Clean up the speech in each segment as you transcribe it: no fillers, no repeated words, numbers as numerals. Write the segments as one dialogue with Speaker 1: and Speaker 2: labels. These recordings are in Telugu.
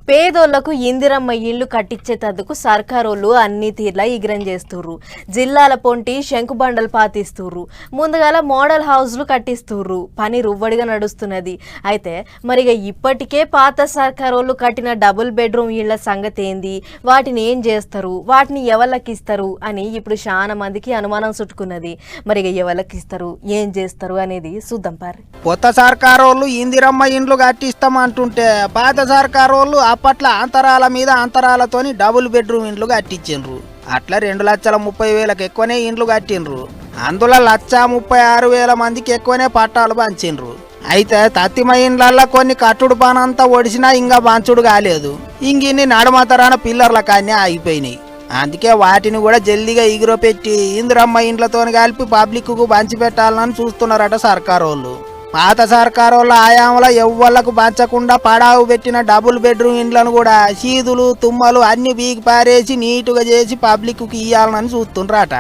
Speaker 1: పేదోళ్లకు ఇందిరమ్మ ఇళ్లు కట్టించేటందుకు సర్కారోళ్ళు అన్ని తీర్లా ఇగ్రం చేస్తుర్రు. జిల్లాల పొంటి శంకుబండలు పాతిస్తుర్రు. ముందుగాల మోడల్ హౌస్లు కట్టిస్తుర్రు. పని రువ్వడిగా నడుస్తున్నది. అయితే మరిగా ఇప్పటికే పాత సర్కారోళ్ళు కట్టిన డబుల్ బెడ్రూమ్ ఇళ్ల సంగతి ఏంది, వాటిని ఏం చేస్తారు, వాటిని ఎవరికి ఇస్తారు అని ఇప్పుడు చాలా మందికి అనుమానం చుట్టుకున్నది. మరిగా ఎవరికి ఇస్తారు, ఏం చేస్తారు అనేది చూద్దాం పారి.
Speaker 2: కొత్త సర్కారోళ్ళు ఇందిరమ్మ ఇండ్లు కట్టిస్తామంటుంటే పాత సర్కారోళ్ళు అప్పట్లో అంతరాల మీద అంతరాలతోని డబుల్ బెడ్రూమ్ ఇండ్లు కట్టించిండ్రు. అట్లా 2,30,000 ఎక్కువనే ఇండ్లు కట్టిండ్రు. అందులో 1,36,000 మందికి ఎక్కువనే పట్టాలు పంచిండ్రు. అయితే తత్తిమ ఇండ్లల్లో కొన్ని కట్టుడు పనంతా ఒడిసినా ఇంకా పంచుడు కాలేదు. ఇంగిన్ని నడమతరాన పిల్లర్ల కానీ ఆగిపోయినాయి. అందుకే వాటిని కూడా జల్దిగా ఎగురో పెట్టి ఇందిరమ్మ ఇండ్లతో కలిపి పబ్లిక్కు పంచిపెట్టాలని చూస్తున్నారట సర్కారోళ్ళు. పాత సర్కారోళ్ళ ఆయాంలో ఎవ్వళ్లకు పంచకుండా పడావు పెట్టిన డబుల్ బెడ్రూమ్ ఇండ్లను కూడా సీదులు తుమ్మలు అన్ని బీగి పారేసి నీటుగా చేసి పబ్లిక్కు ఇయ్యాలని చూస్తుండ్రట.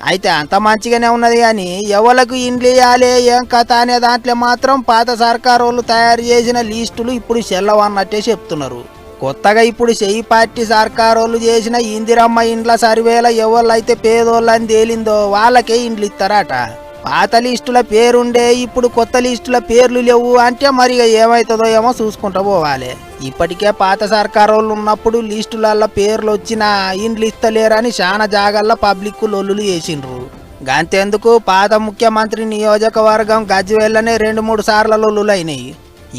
Speaker 2: అయితే అంత మంచిగానే ఉన్నది కానీ ఎవరికి ఇండ్లు ఇవ్వాలి ఏం కథ అనే దాంట్లో మాత్రం పాత సర్కారోళ్ళు తయారు చేసిన లిస్టులు ఇప్పుడు చెల్లవన్నట్టే చెప్తున్నారు. కొత్తగా ఇప్పుడు చెయ్యి పార్టీ సర్కారోళ్ళు చేసిన ఇందిరమ్మ ఇండ్ల సర్వేలో ఎవళ్ళైతే పేదోళ్ళని తేలిందో వాళ్ళకే ఇండ్లు ఇస్తారట. పాత లిస్టుల పేరుండే ఇప్పుడు కొత్త లిస్టుల పేర్లు లేవు అంటే మరి ఏమవుతుందో ఏమో చూసుకుంటూ పోవాలి. ఇప్పటికే పాత సర్కారోళ్ళు ఉన్నప్పుడు లిస్టులల్లో పేర్లు వచ్చినా ఇండ్లు ఇస్తలేరని చాలా జాగాల్లో పబ్లిక్ లొల్లులు చేసిండ్రు. గంతెందుకు పాత ముఖ్యమంత్రి నియోజకవర్గం గజ్వేల్లనే 2-3 సార్లు లొల్లులు అయినాయి.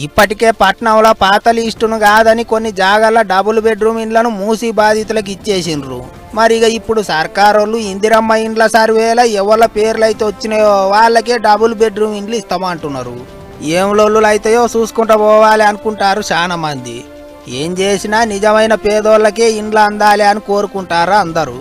Speaker 2: ఇప్పటికే పట్నంలో పాత లిస్టును కాదని కొన్ని జాగాల డబుల్ బెడ్రూమ్ ఇండ్లను మూసి బాధితులకు ఇచ్చేసిండ్రు. మరిగా ఇప్పుడు సర్కారోళ్ళు ఇందిరమ్మ ఇండ్ల సర్వేలో ఎవరి పేర్లు అయితే వచ్చినాయో వాళ్ళకే డబుల్ బెడ్రూమ్ ఇండ్లు ఇస్తామంటున్నారు. ఏం లొల్లులు అయితాయో చూసుకుంటూ పోవాలి అనుకుంటారు చాలా మంది. ఏం చేసినా నిజమైన పేదోళ్ళకే ఇండ్లు అందాలి అని కోరుకుంటారు అందరూ.